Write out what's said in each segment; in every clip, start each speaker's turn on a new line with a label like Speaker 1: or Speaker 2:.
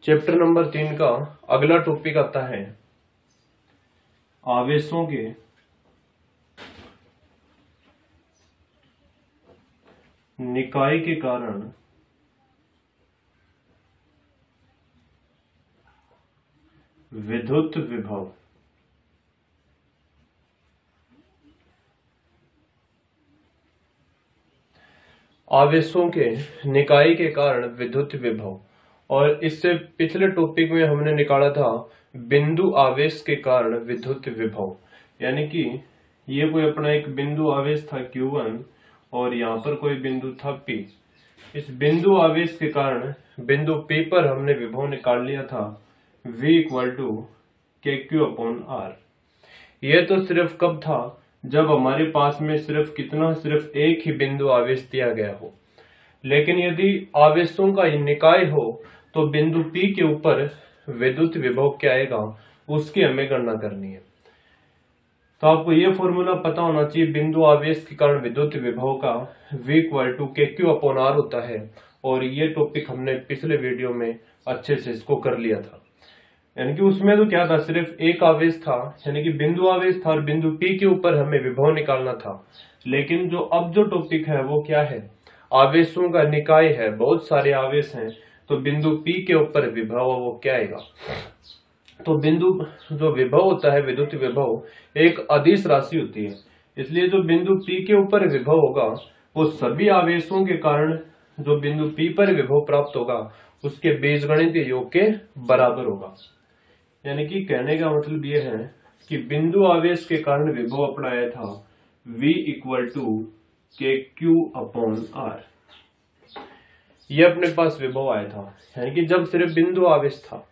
Speaker 1: Chapter number 3 का अगला topic आता है आवेशों के निकाय के कारण विद्युत विभव। आवेशों के निकाय के कारण विद्युत विभव। और इससे पिछले टॉपिक में हमने निकाला था बिंदु आवेश के कारण विद्युत विभव, यानी कि ये कोई अपना एक बिंदु आवेश था Q1 और यहाँ पर कोई बिंदु था P। इस बिंदु आवेश के कारण बिंदु P पर हमने विभव निकाल लिया था V = KQ/R। यह तो सिर्फ कब था जब हमारे पास में सिर्फ एक ही बिंदु आवेश दिया गया हो, लेकिन यदि आवेशों का निकाय हो तो बिंदु P के ऊपर विद्युत विभव क्या आएगा उसकी हमें गणना करनी है। तो आपको यह फॉर्मूला पता होना चाहिए, बिंदु आवेश के कारण विद्युत विभव का V = KQ/R होता है। और ये टॉपिक हमने पिछले वीडियो में अच्छे से इसको कर लिया था, यानी कि उसमें तो क्या था, सिर्फ एक आवेश था, यानी कि बिंदु आवेश था और बिंदु P के ऊपर हमें विभव निकालना था। लेकिन अब जो टॉपिक है वो क्या है, आवेशों का निकाय है, बहुत सारे आवेश हैं, तो बिंदु P के ऊपर विभव वो क्या आएगा। तो बिंदु जो विभव होता है, विद्युत विभव एक अदिश राशि होती है, इसलिए जो बिंदु P के ऊपर विभव होगा वो सभी आवेशों के कारण जो बिंदु P पर विभव प्राप्त होगा उसके बीजगणितीय योग के बराबर होगा। यानी कि कहने का मतलब ये है कि बिंदु आवेश के कारण विभव अपना आया था V = KQ/R। ये अपने पास विभव आया था, यानी कि जब सिर्फ बिंदु आवेश था।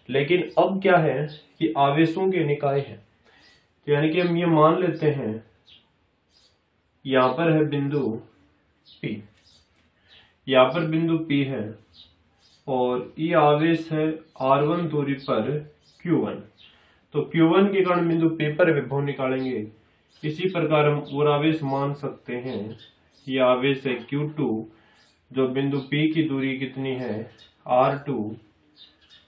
Speaker 1: लेकिन अब क्या है कि आवेशों के निकाय है, यानी कि हम ये मान लेते हैं यहां पर है बिंदु P, यहां पर बिंदु P है और ये आवेश है R1 दूरी पर Q1। तो Q1 के कारण बिंदु P पर विभव निकालेंगे। इसी प्रकार हम और आवेश मान सकते हैं, ये आवेश है Q2 जो बिंदु P की दूरी कितनी है R2।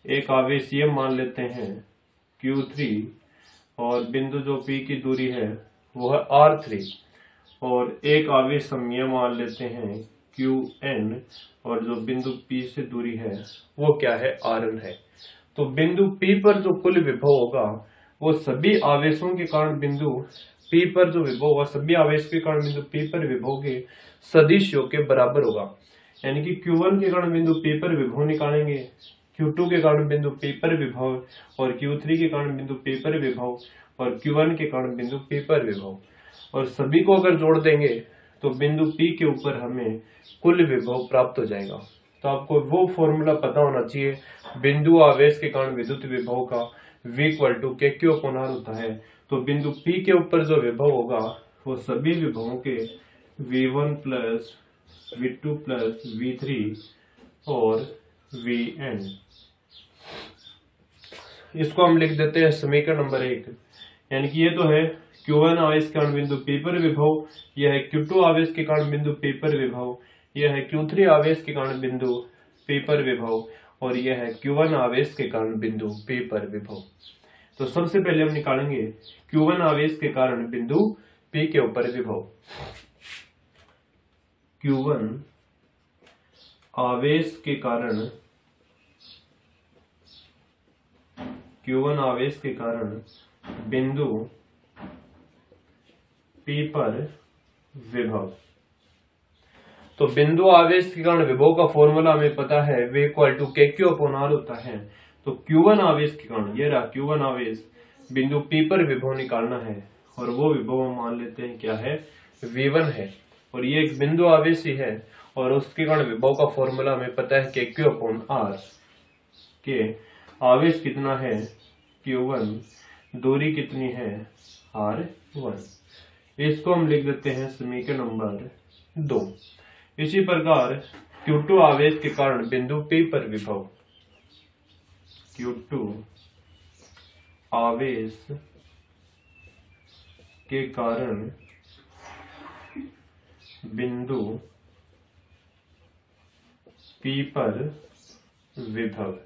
Speaker 1: एक आवेश ये मान लेते हैं Q3 और बिंदु जो P की दूरी है वो है R3। और एक आवेश हम ये मान लेते हैं Qn और जो बिंदु P से दूरी है वो क्या है Rn है। तो बिंदु P पर जो कुल विभव होगा वो सभी आवेशों के कारण बिंदु P पर जो विभव होगा, सभी आवेश के कारण बिंदु P पर विभव के सदिश योग के बराबर होगा। यानी कि Q1 के कारण बिंदु P पर विभव निकालेंगे, Q2 के कारण बिंदु P पर विभव और Q3 के कारण बिंदु P पर विभव और Q1 के कारण बिंदु P पर विभव, और सभी को अगर जोड़ देंगे तो बिंदु P के ऊपर हमें कुल विभव प्राप्त हो जाएगा। तो आपको वो फॉर्मूला पता होना चाहिए, बिंदु आवेश के कारण विद्युत विभव का V = KQ/R होता है। तो बिंदु P के ऊपर जो विभव होगा वो सभी विभवों के V1 + V2 + V3 और Vn। इसको हम लिख देते हैं समीकरण नंबर 1। यानी कि ये तो है Q1 आवेश के कारण बिंदु P पर विभव, यह है Q2 आवेश के कारण बिंदु P पर विभव, यह है Q3 आवेश के कारण बिंदु P पर विभव और यह है Q1 आवेश के कारण बिंदु P पर विभव। तो सबसे पहले हम निकालेंगे Q1 आवेश के कारण बिंदु P के ऊपर विभव। Q1 आवेश के कारण बिंदु P पर विभव। तो बिंदु आवेश के कारण विभव का फॉर्मूला हमें पता है V = KQ/R होता है। तो Q1 आवेश के कारण, ये रहा Q1 आवेश, बिंदु P पर विभव निकालना है और वो विभव हम मान लेते हैं क्या है, V1 है, और ये एक बिंदु आवेश ही है और उसके कारण विभव का फॉर्मूला हमें पता है KQ/R के आवेश कितना है Q1, दूरी कितनी है R1। इसको हम लिख देते हैं समीकरण नंबर 2। इसी प्रकार Q2 आवेश के कारण बिंदु P पर विभव, Q2 आवेश के कारण बिंदु P पर विभव।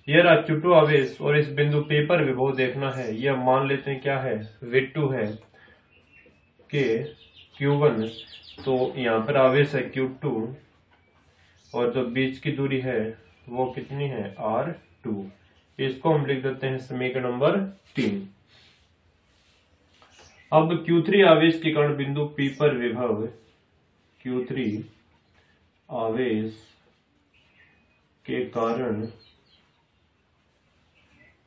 Speaker 1: यह रहा Q2 आवेश और इस बिंदु P पर विभव देखना है। यह मान लेते हैं क्या है, V2 है के Q1, तो यहाँ पर आवेश है Q2 और जो बीच की दूरी है वो कितनी है, R2। इसको हम लिख देते हैं समीकरण नंबर 3। अब Q3 आवेश के कारण बिंदु P पर विभव, Q3 आवेश के कारण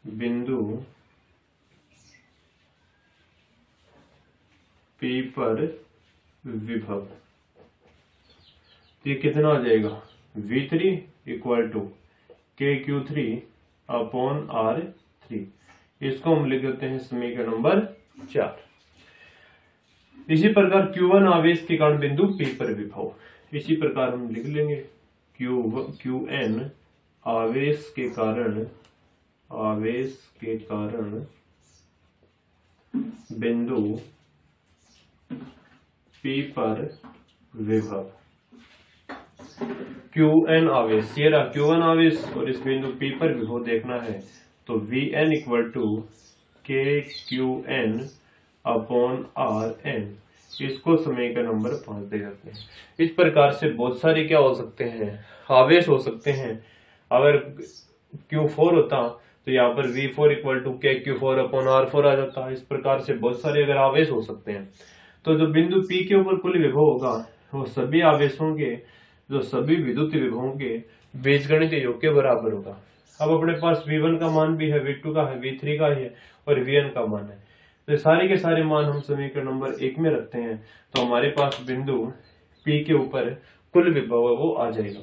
Speaker 1: बिंदु P पर विभव, ये कितना आ जाएगा, V3 equal to KQ3 upon R3। इसको हम लिख देते हैं समीकरण नंबर 4। इसी प्रकार Q1 आवेश के कारण बिंदु P पर विभव, इसी प्रकार हम लिख लेंगे Qn आवेश के कारण बिंदु P पर विभव। Qn आवेश, ये रहा Q1 आवेश और इस बिंदु P पर विभव देखना है, तो Vn equal to KQn upon Rn। इसको समीकरण नंबर 5 दे जाते हैं। इस प्रकार से बहुत सारे क्या हो सकते हैं, आवेश हो सकते हैं। अगर Q4 होता तो यहाँ पर V4 equal to KQ4 upon R4 आ जाता। इस प्रकार से बहुत सारे अगर आवेश हो सकते हैं, तो जो बिंदु P के ऊपर कुल विभव होगा वो सभी आवेशों के, जो सभी विद्युत विभवों के बीजगणित योग के बराबर होगा। अब अपने पास V1 का मान भी है, V2 का है, V3 का है और Vn का मान है, तो सारे के सारे मान हम समीकरण नंबर 1 में रखते हैं, तो हमारे पास बिंदु P के ऊपर कुल विभव वो आ जाएगा।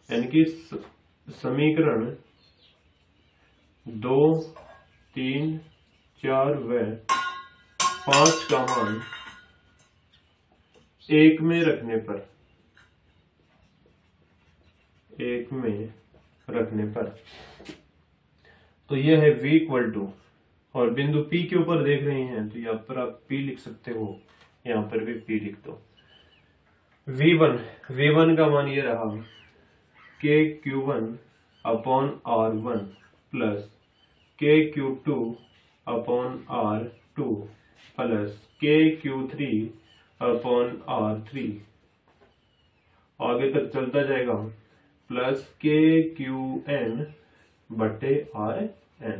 Speaker 1: यानी कि समीकरण 2, 3, 4 व 5 का मान 1 में रखने पर तो यह है V इक्वल टू, और बिंदु P के ऊपर देख रहे हैं तो यहाँ पर आप P लिख सकते हो, यहाँ पर भी P लिख दो। V1 का मान ये रहा KQ1 upon R1 plus KQ2 upon R2 plus KQ3 upon R3, आगे तक चलता जाएगा, प्लस KQN बटे RN।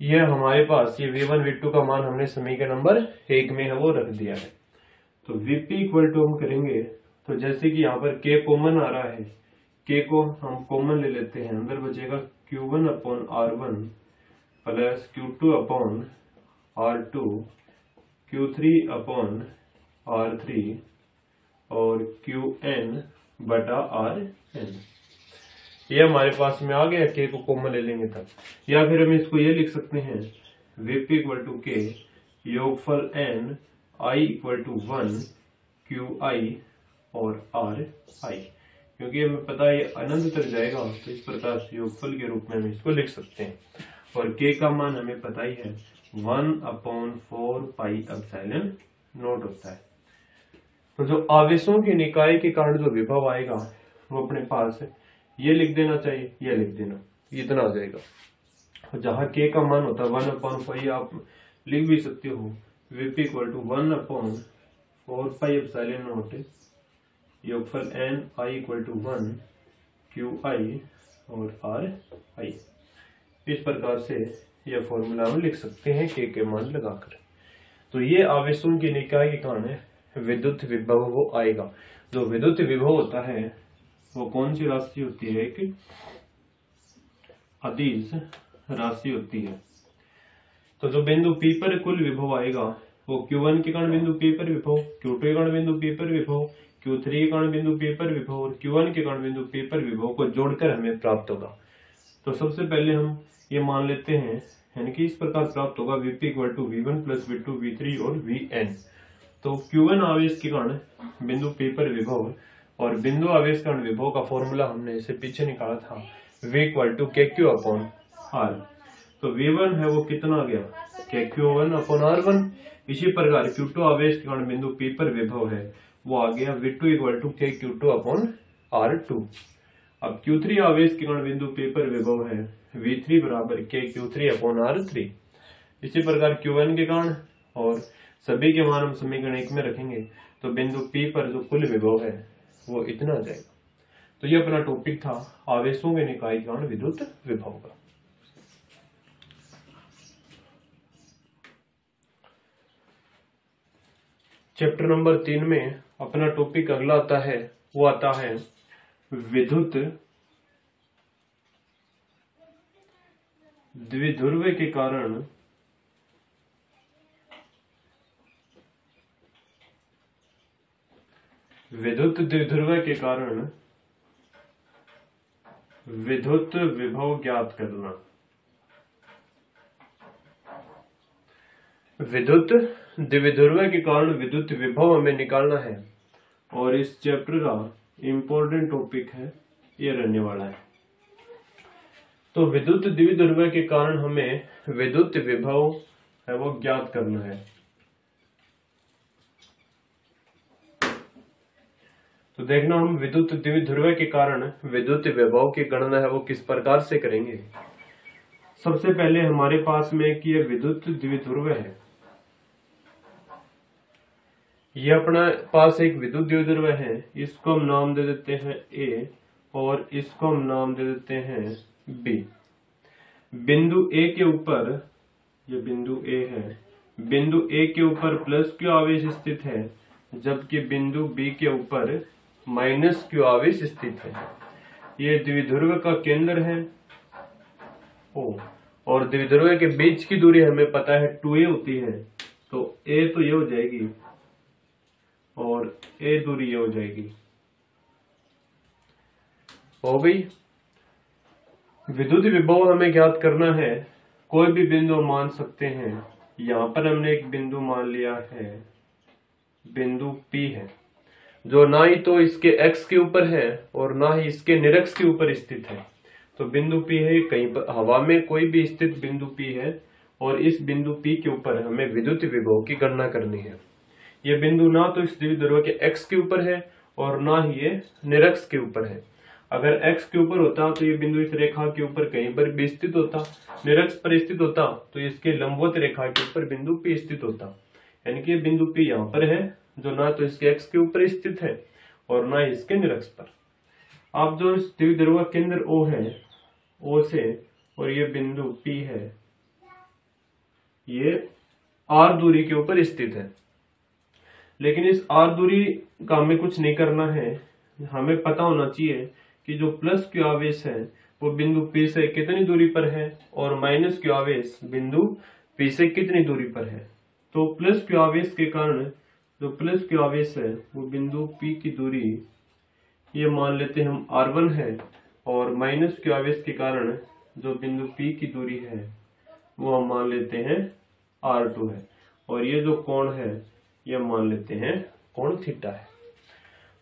Speaker 1: यह हमारे पास ये V1 V2 का मान हमने समीकरण नंबर 1 में है वो रख दिया है। तो Vp इक्वल टू हम करेंगे, तो जैसे कि यहाँ पर K कॉमन आ रहा है, K को हम कॉमन ले लेते हैं, अंदर बचेगा Q1 upon R1 plus Q2 upon R2, Q3 upon R3 और Qn बटा Rn। ये हमारे पास में आ गया, K को कॉमन ले लेंगे तब, या फिर हम इसको ये लिख सकते हैं Vp इक्वल टू K योगफल N I equal to 1 QI और RI, क्योंकि हमें पता है अनंत तक जाएगा, तो इस प्रकार से योगफल के रूप में हम इसको लिख सकते हैं। और K का मान हमें पता ही है 1/4 पाई एप्सिलॉन नॉट होता है। तो जो आवेशों के निकाय के कारण जो विभव आएगा वो अपने पास ये लिख देना चाहिए, ये लिख देना, इतना आ जाएगा। जहां K का मान होता है 1/5, आप लिख भी सकते हो Vp equal to 1/4 pi epsilon nought योगफल N I equal to 1 QI और RI। इस प्रकार से यह फॉर्मूला हम लिख सकते हैं K के मान लगाकर। तो ये आवेशों के निकाय के कारण विद्युत विभव वो आएगा। जो विद्युत विभव होता है वो कौन सी राशि होती है, एक अदिश राशि होती है। तो जो बिंदु P पर कुल विभव आएगा वो Q1 के कारण बिंदु P पर विभव, Q2 के कारण बिंदु P पर विभव, Q3 के कारण बिंदु P पर विभव और Q1 के कारण बिंदु P पर विभव को जोड़कर हमें प्राप्त होगा। तो सबसे पहले हम ये मान लेते हैं, यानी कि इस प्रकार प्राप्त होगा Vp equal to V1 plus V2 V3 और Vn। तो Q1 आवेश के कारण बिंदु P पर विभव और बिंदु आवेश के कारण विभव का फॉर्मूला हमने इसे पीछे निकाला था, V equal to KQ upon R। तो V1 है वो कितना आ गया, Q1 अपॉन R1। इसी प्रकार Q2 आवेश के कारण बिंदु P पर विभव है, वो आ गया V2 equal to Q2 upon R2। अब Q3 आवेश के कारण बिंदु P पर विभव है, V3 बराबर Q3 अपॉन R3। इसी प्रकार Q1 के कारण और सभी के मान हम समीकरण 1 में रखेंगे तो बिंदु P पर जो कुल विभव है वो इतना आ जाएगा। तो ये अपना टॉपिक था आवेशों के निकाय के कारण विद्युत विभव का। चैप्टर नंबर 3 में अपना टॉपिक अगला आता है, वो आता है विद्युत द्विध्रुव के कारण विद्युत द्विध्रुव के कारण विद्युत विभव ज्ञात करना। विद्युत द्विध्रुव के कारण विद्युत विभव हमें निकालना है और इस चैप्टर का इंपॉर्टेंट टॉपिक है ये रहने वाला है। तो विद्युत द्विध्रुव के कारण हमें विद्युत विभव है वो ज्ञात करना है। तो देखना हम विद्युत द्विध्रुव के कारण विद्युत विभव की गणना है वो किस प्रकार से करेंगे। सबसे पहले हमारे पास में एक ये विद्युत द्विध्रुव है, ये अपना पास एक विद्युत द्विध्रुव है, इसको हम नाम दे देते हैं A और इसको हम नाम दे देते हैं B। बिंदु A के ऊपर, ये बिंदु A है, बिंदु A के ऊपर प्लस Q आवेश स्थित है, जबकि बिंदु B के ऊपर माइनस Q आवेश स्थित है। ये द्विध्रुव का केंद्र है O और द्विध्रुव के बीच की दूरी हमें पता है 2a होती है, तो A तो ये हो जाएगी और A दूरी ये हो जाएगी। हो गई। विद्युत विभव हमें ज्ञात करना है, कोई भी बिंदु मान सकते हैं। यहां पर हमने एक बिंदु मान लिया है, बिंदु P है, जो ना ही तो इसके x के ऊपर है और ना ही इसके निरक्ष के ऊपर स्थित है। तो बिंदु P है, कहीं पर हवा में कोई भी स्थित बिंदु P है और इस बिंदु P के ऊपर हमें विद्युत विभव की गणना करनी है। ये बिंदु ना तो इस द्विध्रुव के x के ऊपर है और ना ही ये निरक्ष के ऊपर है। अगर x के ऊपर होता तो ये बिंदु इस रेखा के ऊपर कहीं पर भी स्थित होता, निरक्ष पर स्थित होता तो इसके लंबवत रेखा के ऊपर बिंदु P स्थित होता। यानी कि बिंदु P यहाँ पर है, जो ना तो इसके x के ऊपर स्थित है और ना इसके निरक्ष पर। अब जो इस द्विध्रुव केंद्र O है, O से और ये बिंदु P है, ये r दूरी के ऊपर स्थित है। लेकिन इस r दूरी का हमें कुछ नहीं करना है, हमें पता होना चाहिए कि जो प्लस Q आवेश है वो बिंदु P से कितनी दूरी पर है और माइनस Q आवेश बिंदु P से कितनी दूरी पर है। तो प्लस Q आवेश के कारण जो प्लस Q आवेश है वो बिंदु P की दूरी ये मान लेते हैं हम R1 है और माइनस Q आवेश के कारण जो बिंदु P की दूरी है वो हम मान लेते हैं R2 है और ये जो कोण है ये मान लेते हैं कोण थीटा है।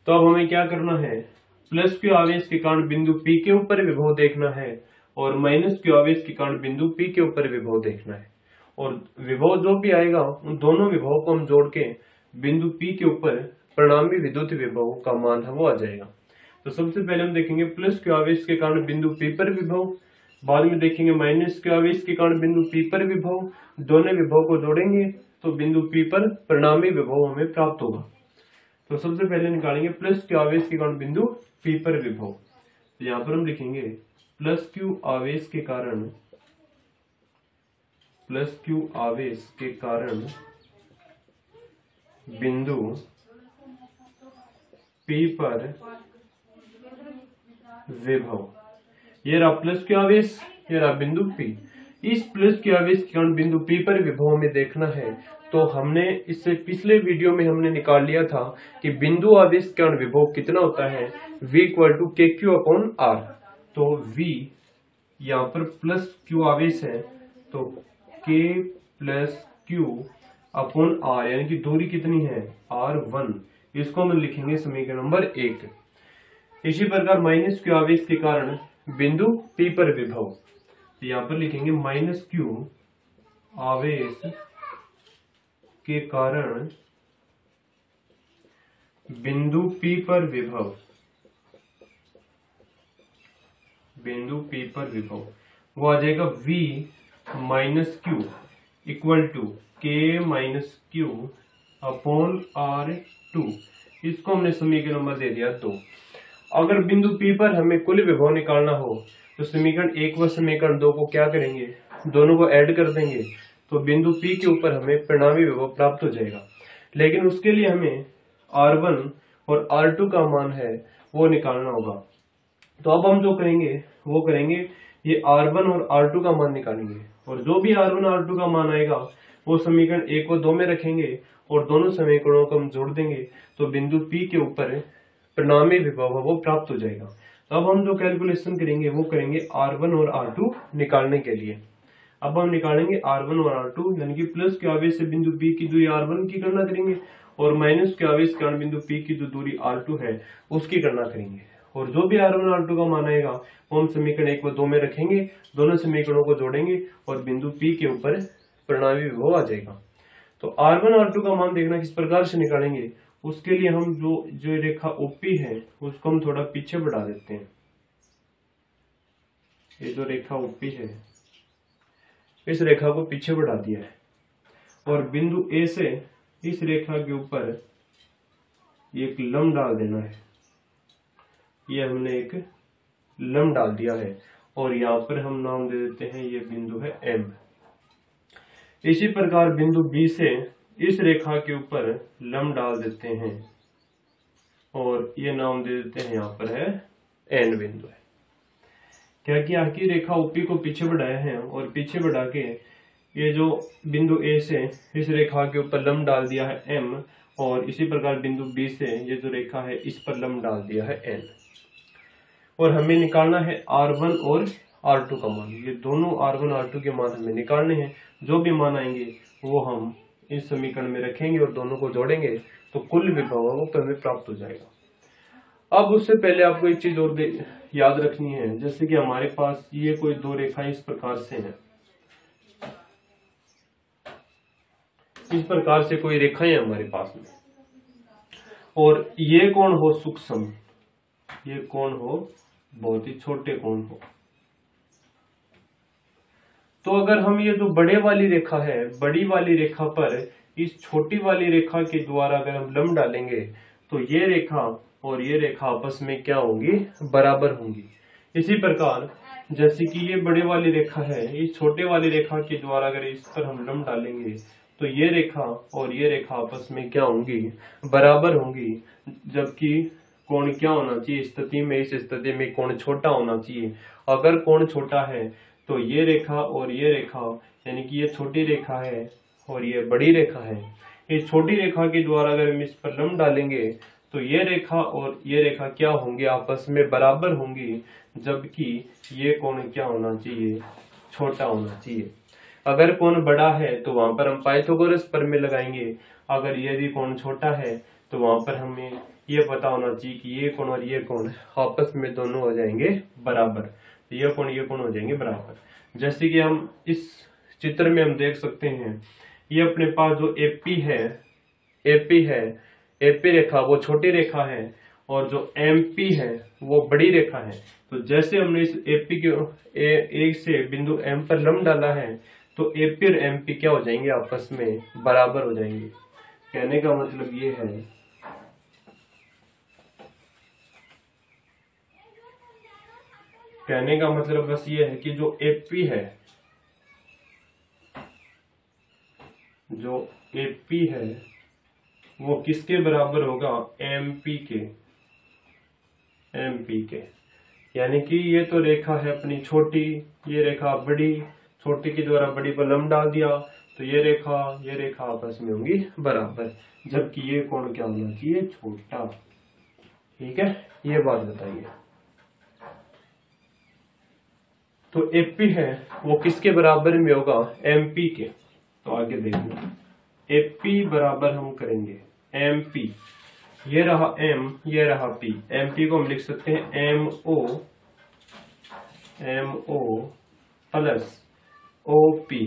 Speaker 1: तो अब हमें क्या करना है, प्लस Q आवेश के कारण बिंदु P के ऊपर विभव देखना है और माइनस Q आवेश के कारण बिंदु P के ऊपर विभव देखना है। और विभव जो भी आएगा उन दोनों विभव को हम जोड़ के बिंदु P के ऊपर परिणामी विद्युत विभव का मान है वो आ जाएगा। तो सबसे पहले हम देखेंगे प्लस Q आवेश के कारण बिंदु P पर विभव, बाद में देखेंगे माइनस Q आवेश के कारण बिंदु P पर विभव। दोनों विभव को जोड़ेंगे तो बिंदु P पर परिणामी विभव हमें प्राप्त होगा। तो सबसे पहले निकालेंगे प्लस Q आवेश के कारण बिंदु P पर विभव। तो यहाँ पर हम लिखेंगे प्लस Q आवेश के कारण, प्लस Q आवेश के कारण बिंदु P पर विभव। ये रहा प्लस Q आवेश, ये रहा बिंदु P। इस प्लस Q आवेश के कारण बिंदु P पर विभव में देखना है। तो हमने इससे पिछले वीडियो में हमने निकाल लिया था कि बिंदु आवेश के कारण विभव कितना होता है, V equal to KQ upon R। तो V यहाँ पर प्लस Q आवेश है तो K plus Q upon R, यानी कि दूरी कितनी है R1। इसको हम लिखेंगे समीकरण नंबर 1। इसी प्रकार माइनस Q आवेश के कारण बिंदु P पर विभव, तो यहाँ पर लिखेंगे माइनस Q आवेश के कारण बिंदु P पर विभव, बिंदु P पर विभव वो आ जाएगा V minus Q equal to K minus Q upon R2। इसको हमने समीकरण नंबर दे दिया 2। अगर बिंदु P पर हमें कुल विभव निकालना हो तो समीकरण 1 व समीकरण 2 को क्या करेंगे, दोनों को ऐड कर देंगे, तो बिंदु P के ऊपर हमें परिणामी विभव प्राप्त हो जाएगा। लेकिन उसके लिए हमें R1 और R2 का मान है वो निकालना होगा। तो अब हम जो करेंगे वो करेंगे, ये R1 और R2 का मान निकालेंगे, और जो भी R1 और R2 का मान आएगा वो समीकरण 1 व 2 में रखेंगे और दोनों समीकरणों को हम जोड़ देंगे, तो बिंदु P के ऊपर परिणामी विभव वो प्राप्त हो जाएगा। अब हम जो कैलकुलेशन करेंगे वो करेंगे R1 और R2 निकालने के लिए। अब हम निकालेंगे R1 और R2, यानी कि प्लस के आवेश से बिंदु P की दूरी R1 की गणना करेंगे और माइनस के आवेश के कारण बिंदु P की जो दूरी R2 है उसकी गणना करेंगे, और जो भी R1 और R2 का मान आएगा वो हम समीकरण 1 व 2 में रखेंगे, दोनों समीकरणों को जोड़ेंगे और बिंदु P के ऊपर परिणामी विभव आ जाएगा। तो R1 और R2 का मान देखना किस प्रकार से निकालेंगे, उसके लिए हम जो रेखा OP है उसको हम थोड़ा पीछे बढ़ा देते हैं। ये जो रेखा OP है इस रेखा को पीछे बढ़ा दिया है, और बिंदु A से इस रेखा के ऊपर एक लंब डाल देना है। ये हमने एक लंब डाल दिया है और यहाँ पर हम नाम दे देते हैं, ये बिंदु है M। इसी प्रकार बिंदु B से इस रेखा के ऊपर लंब डाल देते हैं और ये नाम दे देते हैं, यहाँ पर है N बिंदु है। क्या किया कि रेखा OP को पीछे बढ़ाया है और पीछे बढ़ा के ये जो बिंदु A से इस रेखा के ऊपर लंब डाल दिया है M, और इसी प्रकार बिंदु B से ये जो रेखा है इस पर लंब डाल दिया है N। और हमें निकालना है R1 और R2 का मान। ये दोनों R1 R2 के मान हमें निकालने हैं। जो भी मान आएंगे वो हम इस समीकरण में रखेंगे और दोनों को जोड़ेंगे तो कुल विभव वो हमें प्राप्त हो जाएगा। अब उससे पहले आपको एक चीज और याद रखनी है, जैसे कि हमारे पास ये कोई दो रेखाएं इस प्रकार से हैं, इस प्रकार से कोई रेखाएं हमारे पास में, और ये कोण हो सूक्ष्म, ये कोण हो बहुत ही छोटे कोण हो। तो अगर हम ये जो बड़े वाली रेखा है, बड़ी वाली रेखा पर इस छोटी वाली रेखा के द्वारा अगर हम लंब डालेंगे तो ये रेखा और ये रेखा आपस में क्या होंगी, बराबर होंगी। इसी प्रकार जैसे कि ये बड़े वाली रेखा है, इस छोटे वाली रेखा के द्वारा अगर इस पर हम लंब डालेंगे तो ये रेखा और ये रेखा आपस में क्या होंगी, बराबर होंगी। जबकि कोण क्या होना चाहिए स्थिति में, इस स्थिति में कोण छोटा होना चाहिए। अगर कोण छोटा है तो ये रेखा और ये रेखा, यानी कि ये छोटी रेखा है और ये बड़ी रेखा है, इस छोटी रेखा के द्वारा अगर हम इस पर लंब डालेंगे तो ये रेखा और ये रेखा क्या होंगे, आपस में बराबर होंगी। जबकि ये कोण क्या होना चाहिए, छोटा होना चाहिए। अगर कोण बड़ा है तो वहां पर हम पाइथागोरस प्रमेय लगाएंगे, अगर यदि कोण छोटा है तो वहां पर हमें ये पता होना चाहिए कि ये कोण और ये कोण आपस में दोनों हो जाएंगे बराबर, ये कोण हो जाएंगे बराबर। जैसे कि हम इस चित्र में हम देख सकते हैं, ये अपने पास जो एपी है, एपी रेखा वो छोटी रेखा है और जो एमपी है वो बड़ी रेखा है। तो जैसे हमने इस एपी के एक से बिंदु एम पर लंब डाला है तो एपी और एमपी क्या हो जाएंगे, आपस में बराबर हो जाएंगे। कहने का मतलब ये है बस ये है कि जो एपी है, जो एपी है वो किसके बराबर होगा, एमपी के। यानी कि ये तो रेखा है अपनी छोटी, ये रेखा बड़ी, छोटी के द्वारा बड़ी पर लंब डाल दिया तो ये रेखा आपस में होंगी बराबर। जबकि ये कोण क्या होना चाहिए, छोटा। ठीक है, ये बात बताइए। तो एपी है वो किसके बराबर में होगा, एमपी के। तो आगे देखिए, एपी बराबर हम करेंगे एमपी, ये रहा एम, ये रहा पी। एमपी को हम लिख सकते हैं MO plus OP.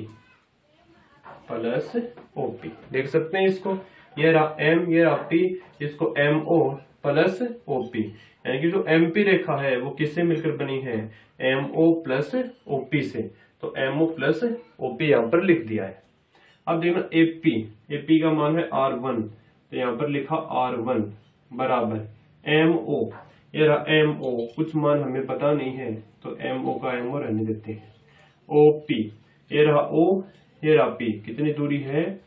Speaker 1: Plus OP। देख सकते हैं इसको, ये रहा M, ये रहा P, इसको MO प्लस OP, यानी कि जो MP रेखा है वो किससे मिलकर बनी है, MO प्लस OP से। तो MO प्लस OP यहाँ पर लिख दिया है। अब देखना AP का मान है R1, तो यहाँ पर लिखा R1 बराबर MO, ये रहा MO, कुछ मान हमें पता नहीं है तो MO का MO रहने देते हैं। OP, ये रहा O, ये रहा P, कितनी दूरी है,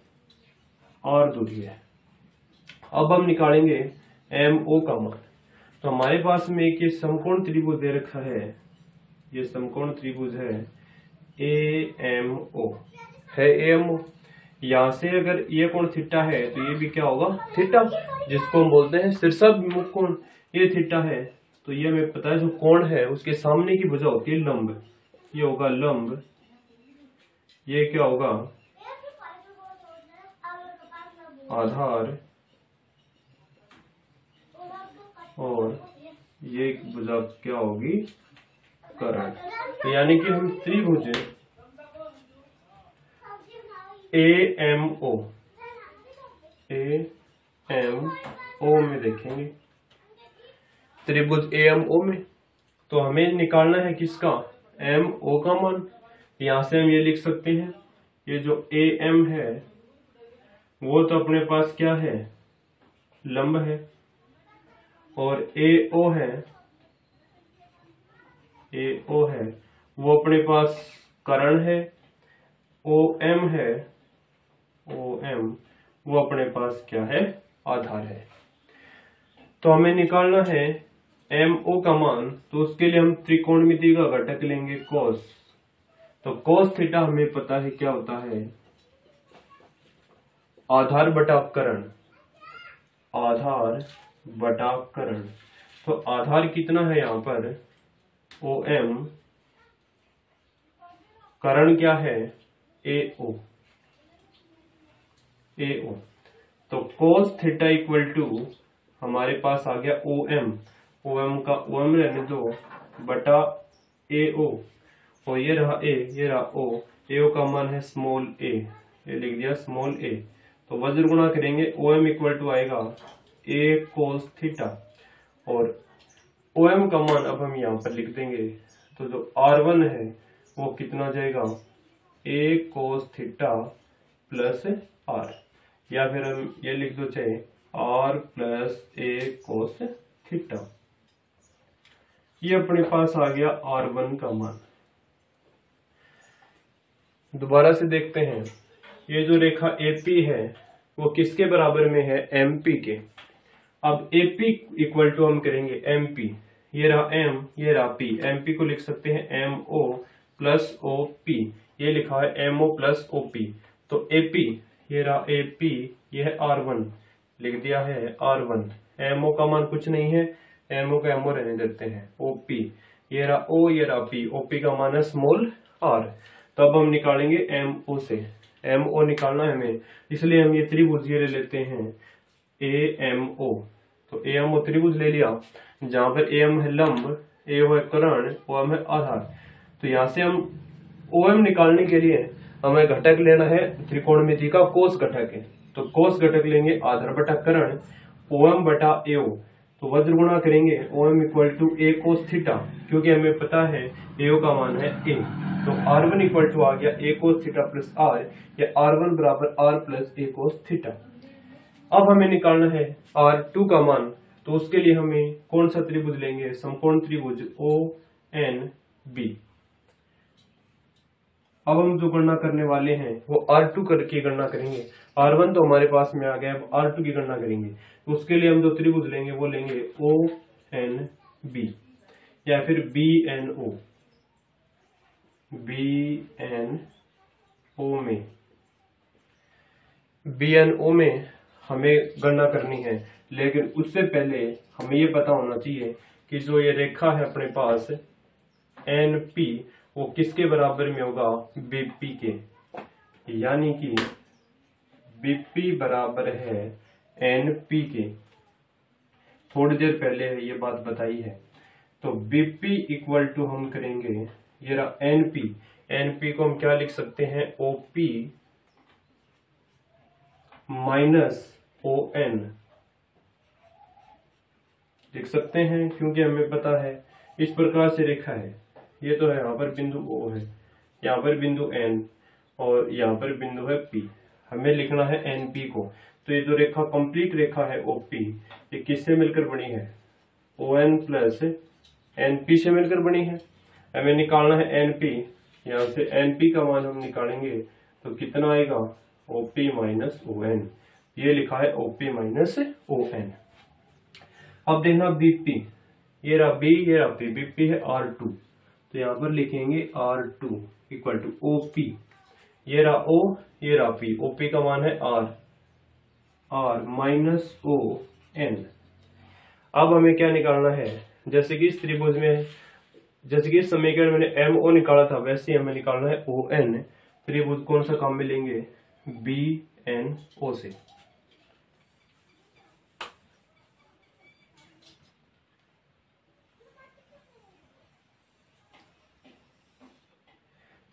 Speaker 1: R दूरी है। अब हम निकालेंगे MO का मान। तो हमारे पास में एक ये समकोण त्रिभुज दे रखा है, ये समकोण त्रिभुज है AMO है, AMO। यहाँ से अगर ये कोण थीटा है तो ये भी क्या होगा, थीटा, जिसको हम बोलते हैं शीर्षाभिमुख कोण। ये थीटा है तो ये हमें पता है जो कोण है उसके सामने की भुजा होती है लंब, ये होगा लंब, ये क्या होगा आधार, और ये भुजा क्या होगी करण। तो यानी कि हम त्रिभुज AMO में देखेंगे, त्रिभुज AMO में। तो हमें निकालना है किसका, MO का मान। यहां से हम ये लिख सकते हैं, ये जो AM है वो तो अपने पास क्या है, लंब है, और AO है वो अपने पास कर्ण है, OM है, OM वो अपने पास क्या है, आधार है। तो हमें निकालना है MO का मान, तो उसके लिए हम त्रिकोणमिति का घटक लेंगे कोस। तो कोस थीटा हमें पता है क्या होता है, आधार बटा कर्ण, आधार बटा कर्ण। तो आधार कितना है यहाँ पर OM, कर्ण क्या है AO। तो cos थीटा इक्वल टू हमारे पास आ गया OM का OM रहने दो बटा AO, और ये रहा A, ये रहा O, AO का मान है स्मॉल a, ये लिख दिया स्मॉल a। तो वज्र गुणा करेंगे, OM इक्वल टू आएगा A cos थीटा, और OM का मान अब हम यहाँ पर लिख देंगे। तो जो R1 है वो कितना जाएगा, A cos theta plus R, या फिर हम ये लिख दो चाहे R plus A cos theta. ये अपने पास आ गया R1 का मान। दोबारा से देखते हैं, ये जो रेखा AP है वो किसके बराबर में है, MP के। अब AP इक्वल टू हम करेंगे MP, ये रहा M, ये रहा P, MP को लिख सकते हैं MO प्लस OP, ये लिखा है MO प्लस OP। तो AP, ये रहा AP, ये है R1, लिख दिया है R1। MO का मान कुछ नहीं है, MO का MO रहने देते हैं। OP, ये रहा O, ये रहा P, OP का मान है स्मॉल r। तो अब हम निकालेंगे MO से, MO निकालना है हमें, इसलिए हम ये त्रिभुज ये ले लेते हैं AMO। तो AMO त्रिभुज ले लिया, जहां पर AM है लंब, AO है कर्ण, OM है आधार। तो यहाँ से हम OM निकालने के लिए हमें घटक लेना है त्रिकोणमिति का कोस घटक है। तो कोस घटक लेंगे आधार बटा कर्ण, OM बटा AO। तो वज्र गुणा करेंगे, OM equal to A cos theta, क्योंकि हमें पता है AO का मान है A। तो R1 इक्वल टू आ गया A cos theta plus R, या R1 बराबर R plus A cos theta. अब हमें निकालना है R2 का मान, तो उसके लिए हमें कौन सा त्रिभुज लेंगे, समकोण त्रिभुज ONB। अब हम जो गणना करने वाले हैं वो R2 करके गणना करेंगे। R1 तो हमारे पास में आ गया, अब R2 की गणना करेंगे। तो उसके लिए हम जो त्रिभुज लेंगे वो लेंगे ONB, या फिर BNO में। BNO में हमें गणना करनी है, लेकिन उससे पहले हमें ये पता होना चाहिए कि जो ये रेखा है अपने पास NP, वो किसके बराबर में होगा, BP के। यानी कि BP बराबर है NP के, थोड़ी देर पहले ये बात बताई है। तो BP इक्वल टू हम करेंगे, ये रहा NP, NP को हम क्या लिख सकते हैं, OP माइनस ओ एन लिख सकते हैं, क्योंकि हमें पता है इस प्रकार से रेखा है। ये तो है, यहाँ पर बिंदु ओ है, यहाँ पर बिंदु एन और यहाँ पर बिंदु है पी। हमें लिखना है एन पी को। तो ये जो रेखा कंप्लीट रेखा है ओ पी, ये किससे मिलकर बनी है? O N plus N P से मिलकर बनी है। हमें निकालना है एन पी। यहाँ से एन पी का मान हम निकालेंगे तो कितना आएगा? O P minus O N. ये लिखा है O P minus O N. अब देखना बीपी, ये रहा बी, ये रहा पी, बीपी है R2, तो यहां पर लिखेंगे R2 इक्वल टू OP। ये रहा O, ये रहा P, OP का मान है R माइनस ओ एन। अब हमें क्या निकालना है? जैसे कि इस त्रिभुज में, जैसे कि इस समीकरण मैंने MO निकाला था, वैसे ही हमें निकालना है ON। त्रिभुज कौन सा काम में लेंगे? BNO से।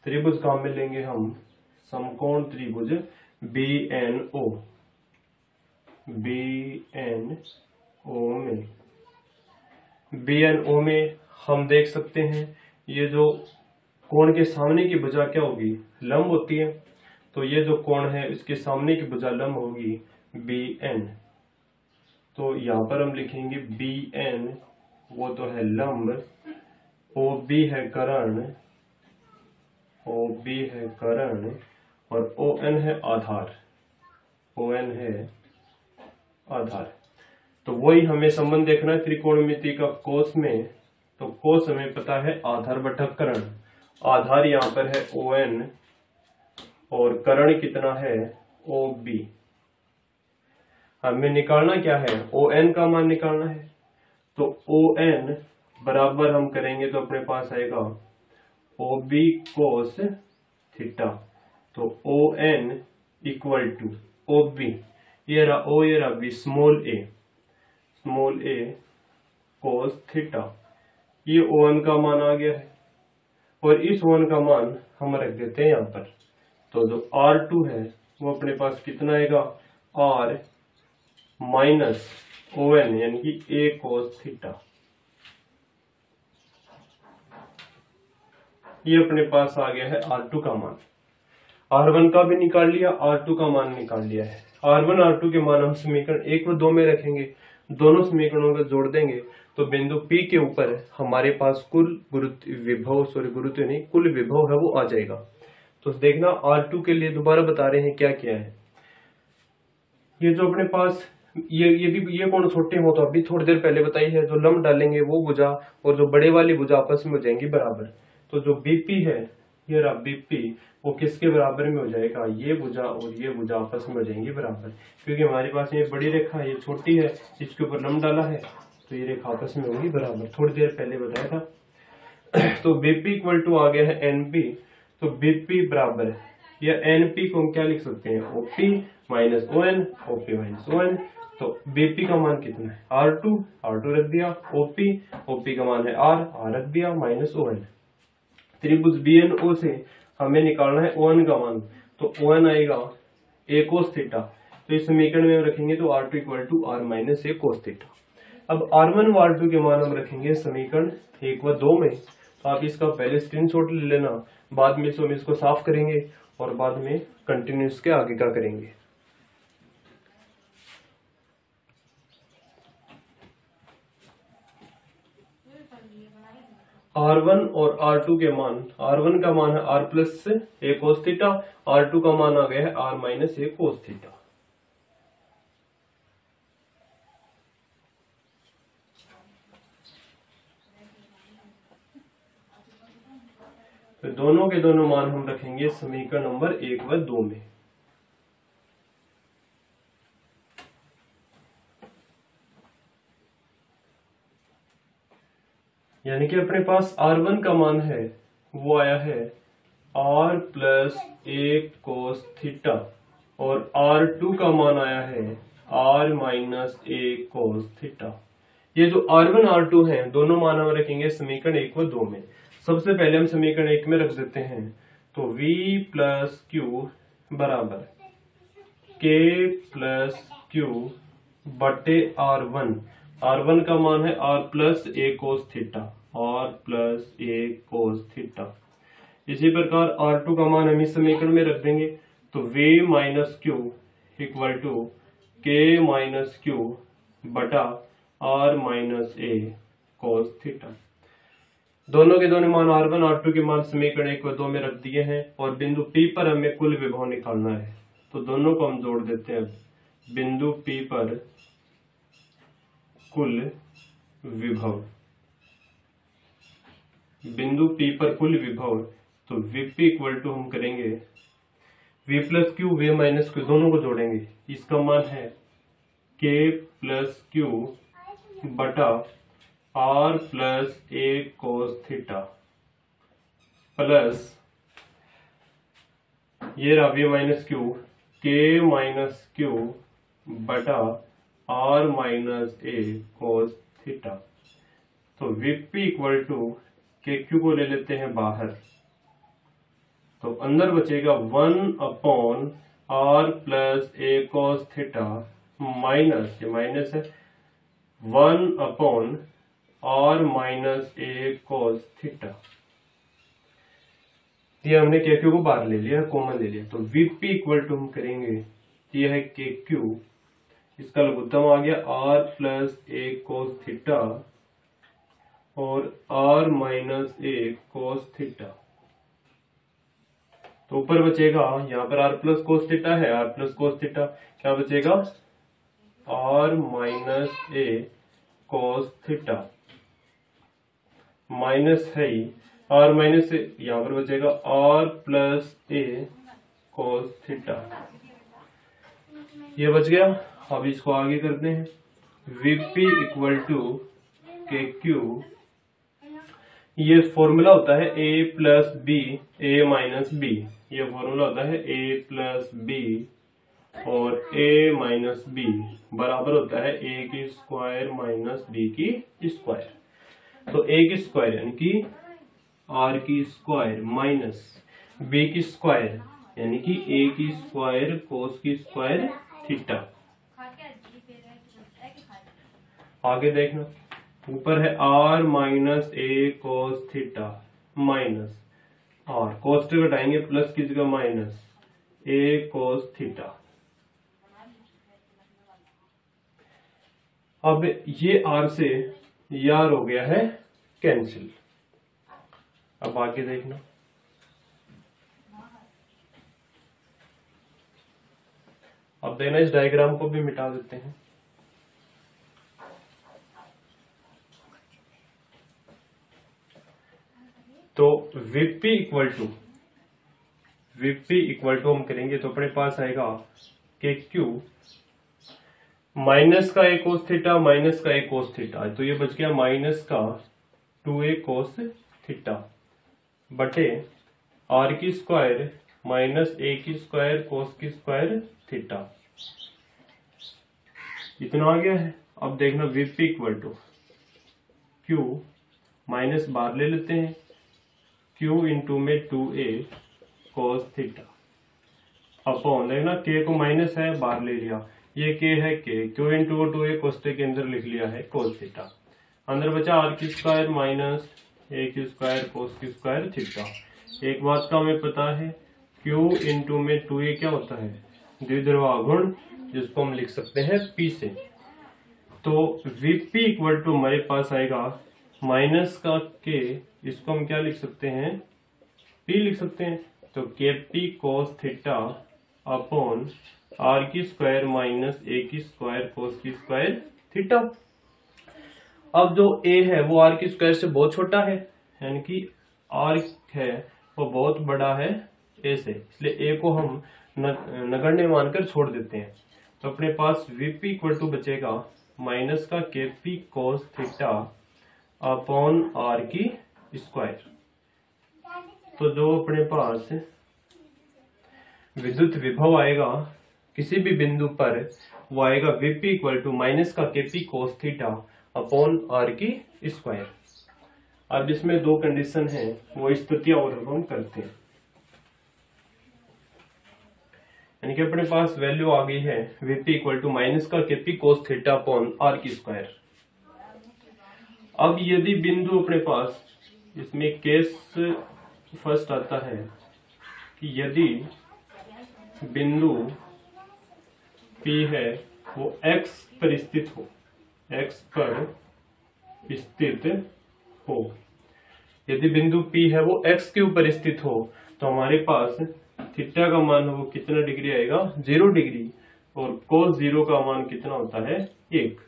Speaker 1: त्रिभुज काम में लेंगे हम समकोण त्रिभुज BNO। BNO में हम देख सकते हैं ये जो कोण के सामने की भुजा क्या होगी? लंब होती है। तो ये जो कोण है इसके सामने की भुजा लंब होगी BN। तो यहां पर हम लिखेंगे BN, वो तो है लंब, OB है कर्ण, OB है कर्ण और ON है आधार। ON है आधार। तो वही हमें संबंध देखना है त्रिकोणमिति का कोस में। तो कोस हमें पता है आधार बटा कर्ण। आधार यहाँ पर है ON और कर्ण कितना है? OB। हमें निकालना क्या है? ON का मान निकालना है। तो ON बराबर हम करेंगे तो अपने पास आएगा OB कोस थीटा। तो ON इक्वल टू OB, ये रहा O, ये रहा B, small a cos theta. ये ON का मान आ गया है और इस ON का मान हम रख देते हैं यहाँ पर। तो जो R2 है वो अपने पास कितना आएगा? R माइनस ON यानी कि a कोस थीटा। ये अपने पास आ गया है R2 का मान। R1 का भी निकाल लिया, R2 का मान निकाल लिया है। R1 R2 के मान हम समीकरण 1 व 2 में रखेंगे। दोनों समीकरणों को जोड़ देंगे तो बिंदु P के ऊपर हमारे पास कुल गुरुत्व नहीं, कुल विभव है वो आ जाएगा। तो देखना R2 के लिए दोबारा बता रहे हैं क्या क्या है। ये जो अपने पास ये कोण छोटे हो तो अभी थोड़ी देर पहले बताई है, जो लंब डालेंगे वो भुजा और जो बड़े वाली भुजा आपस में हो जाएंगी बराबर। तो जो BP है, ये रहा BP, वो किसके बराबर में हो जाएगा? ये भुजा और ये भुजा आपस में हो जाएंगी बराबर, क्योंकि हमारे पास ये बड़ी रेखा है, ये छोटी है, इसके ऊपर लंब डाला है तो ये रेखा आपस में होगी बराबर। थोड़ी देर पहले बताया था। तो BP इक्वल टू आ गया है NP। तो BP बराबर, या NP को हम क्या लिख सकते हैं? OP minus ON, OP minus ON। तो BP का मान कितना है? R2 रख दिया, OP का मान है R रख दिया, माइनस ON। त्रिभुज BNO से हमें निकालना है ON का मान। तो ON आएगा a कोस थीटा। तो इस समीकरण में हम रखेंगे तो R2 equal to R minus a cos theta. अब R1 व R2 के मान हम रखेंगे समीकरण 1 व 2 में। तो आप इसका पहले स्क्रीनशॉट ले लेना, बाद में हम इसको साफ करेंगे और बाद में कंटिन्यूस के आगे का करेंगे। R1 और R2 के मान, R1 का मान है R plus a cos theta, R2 का मान आ गया है R minus a cos theta. तो दोनों के दोनों मान हम रखेंगे समीकरण नंबर 1 व 2 में। यानी कि अपने पास R1 का मान है वो आया है R plus a cos theta और R2 का मान आया है R minus a cos theta. ये जो R1 R2 है दोनों मान हम रखेंगे समीकरण 1 व 2 में। सबसे पहले हम समीकरण 1 में रख देते हैं। तो V प्लस Q बराबर K प्लस Q बटे R1। R1 का मान है R plus A cos theta, R plus A cos theta. इसी प्रकार R2 का मान हम इस समीकरण में रख देंगे, तो V minus Q equal to K minus Q बटा R minus A cos theta. दोनों के दोनों मान R1 R2 के मान समीकरण 1 व 2 में रख दिए हैं और बिंदु P पर हमें कुल विभव निकालना है, तो दोनों को हम जोड़ देते हैं। बिंदु P पर कुल विभव, बिंदु P पर कुल विभव, तो Vp इक्वल टू हम करेंगे V plus Q V minus Q, दोनों को जोड़ेंगे। इसका मान है K प्लस क्यू बटा R plus A cos theta plus ये रहा V minus Q K minus Q बटा R minus A cos theta. तो Vp इक्वल टू के क्यू को ले लेते हैं बाहर, तो अंदर बचेगा 1 upon R plus A cos theta minus, ये माइनस है, 1 upon R minus A cos theta. ये हमने के क्यू को बाहर ले लिया, कॉमन ले लिया, तो Vp इक्वल टू हम करेंगे, ये है के क्यू, इसका लघुत्तम आ गया R plus A cos theta और R minus A cos theta. तो ऊपर बचेगा, यहाँ पर R प्लस कोस थीटा है, R प्लस कोस थीटा, क्या बचेगा R minus A cos theta, minus है ही, R माइनस A, यहाँ पर बचेगा R plus A cos theta. ये बच गया। अब इसको आगे करते हैं। Vp इक्वल टू के क्यू, ये फॉर्मूला होता है a plus B a minus B, ये फॉर्मूला होता है a प्लस बी और a माइनस बी बराबर होता है a की स्क्वायर माइनस b की स्क्वायर। तो a की स्क्वायर यानी कि r की स्क्वायर माइनस b की स्क्वायर यानी कि a की स्क्वायर कोस की स्क्वायर थीटा। आगे देखना, ऊपर है r minus a cos theta minus r, कोस से घटाएंगे प्लस की जगह माइनस a कोस थीटा। अब ये r से यार हो गया है कैंसिल। अब आगे देखना, अब देखना इस डायग्राम को भी मिटा देते हैं। तो Vp इक्वल टू हम करेंगे तो अपने पास आएगा के क्यू माइनस का a कोस थीटा माइनस का a कोस थीटा, तो ये बच गया माइनस का 2a कोस थीटा बटे r की स्क्वायर माइनस a की स्क्वायर कोस की स्क्वायर थीटा। इतना आ गया है। अब देखना Vp equal to Q, minus बाहर ले लेते हैं, Q इंटू में 2a कोस थीटा अपॉन, देखना k को माइनस है बाहर ले लिया, ये k है k, Q इंटू 2a कोष्टक के अंदर लिख लिया है कोस थीटा। अंदर बचा r की स्क्वायर माइनस a की स्क्वायर कोस की स्क्वायर थीटा। एक बात का हमें पता है, Q इंटू में 2a क्या होता है, द्विध्रुव गुण, जिसको हम लिख सकते हैं P से। तो Vp इक्वल टू हमारे पास आएगा माइनस का k, इसको हम क्या लिख सकते हैं, P लिख सकते हैं, तो Kp कोस थीटा अपॉन r की स्क्वायर माइनस a की स्क्वायर कोस की स्क्वायर थीटा। अब जो a है वो r की स्क्वायर से बहुत छोटा है, यानी कि r है वो बहुत बड़ा है a से, इसलिए a को हम नगण्य मानकर छोड़ देते हैं। तो अपने पास Vp इक्वल टू बचेगा माइनस का Kp कोस थीटा अपॉन r की स्क्वायर। तो जो अपने पास विद्युत विभव आएगा किसी भी बिंदु पर, वो आएगा Vp इक्वल टू माइनस का Kp कोस थीटा अपॉन r की स्क्वायर। अब इसमें दो कंडीशन है, वो स्थितियां और हम करते हैं। यानी कि अपने पास वैल्यू आ गई है वीपी इक्वल टू माइनस का KP cos theta upon R की स्क्वायर। अब यदि बिंदु अपने पास, इसमें केस फर्स्ट आता है कि यदि बिंदु P है वो x पर स्थित हो, x पर स्थित हो, यदि बिंदु P है वो x के ऊपर स्थित हो तो हमारे पास थीटा का मान वो कितना डिग्री आएगा, 0 डिग्री, और कोस 0 का मान कितना होता है, 1।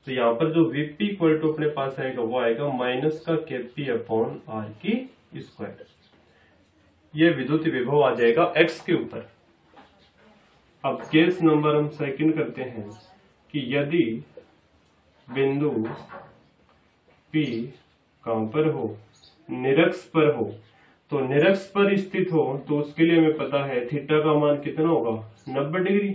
Speaker 1: तो यहाँ पर जो वीपी इक्वल टू अपने पास आएगा वो आएगा माइनस का केपी अपॉन आर की स्क्वायर। ये विद्युत विभव आ जाएगा x के ऊपर। अब केस नंबर हम सेकंड करते हैं कि यदि बिंदु P कहां पर हो, निरक्ष पर हो, तो निरक्ष पर स्थित हो तो उसके लिए हमें पता है थीटा का मान कितना होगा, 90 डिग्री।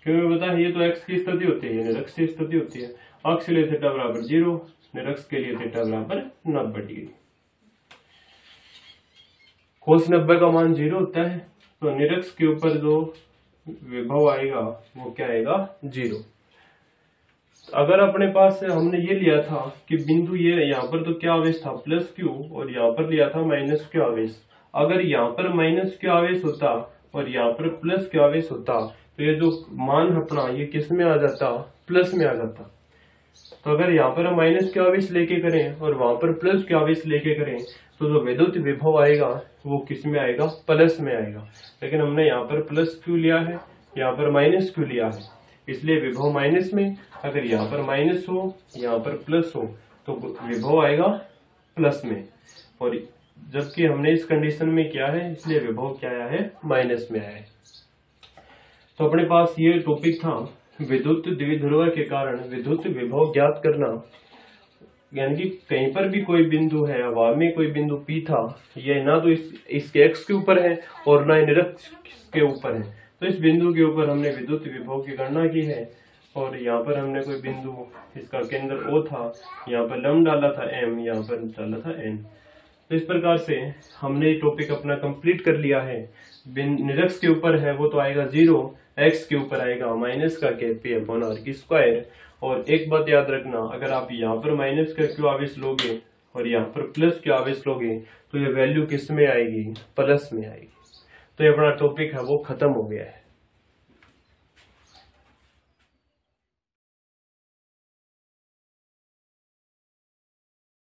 Speaker 1: क्यों हमें पता है, ये तो x की स्थिति होती है, निरक्ष की स्थिति होती है। अक्ष के लिए थीटा बराबर 0, निरक्ष के लिए थीटा बराबर 90 डिग्री। कोस 90 का मान 0 होता है, तो निरक्ष के ऊपर जो विभव आएगा वो क्या आएगा, 0। अगर अपने पास हमने ये लिया था कि बिंदु ये यहाँ पर तो क्या आवेश था, प्लस क्यू, और यहाँ पर लिया था माइनस क्यू आवेश। अगर यहाँ पर माइनस क्यू आवेश होता और यहाँ पर प्लस क्यू आवेश होता तो ये जो मान अपना ये किस में आ जाता, प्लस में आ जाता। तो अगर यहाँ पर हम माइनस क्यू आवेश लेके करें और वहां पर प्लस क्यू आवेश लेके करें तो जो विद्युत विभव आएगा वो किस में आएगा, प्लस में आएगा। लेकिन हमने यहाँ पर प्लस क्यू लिया है, यहाँ पर माइनस क्यू लिया है, इसलिए विभव माइनस में। अगर यहाँ पर माइनस हो, यहाँ पर प्लस हो तो विभव आएगा प्लस में, और जबकि हमने इस कंडीशन में क्या है, इसलिए विभव क्या आया है, माइनस में आया है। तो अपने पास ये टॉपिक था विद्युत द्विध्रुव के कारण विद्युत विभव ज्ञात करना। यानी कि कहीं पर भी कोई बिंदु है, हवा में कोई बिंदु P था, ये ना तो इसके x के ऊपर है और ना निरक्ष के ऊपर है, तो इस बिंदु के ऊपर हमने विद्युत विभव की गणना की है। और यहाँ पर हमने कोई बिंदु, इसका केंद्र O था, यहाँ पर लंब डाला था M, यहाँ पर डाला था N। तो इस प्रकार से हमने टॉपिक अपना कंप्लीट कर लिया है। निरक्ष के ऊपर है वो तो आएगा 0, x के ऊपर आएगा माइनस का केपी अपॉन आर की स्क्वायर। और एक बात याद रखना, अगर आप यहाँ पर माइनस का क्यू आवेश लोगे और यहाँ पर प्लस क्यू आवेश लोगे तो ये वैल्यू किस में आएगी, प्लस में आएगी। तो ये अपना टॉपिक है वो खत्म हो गया है।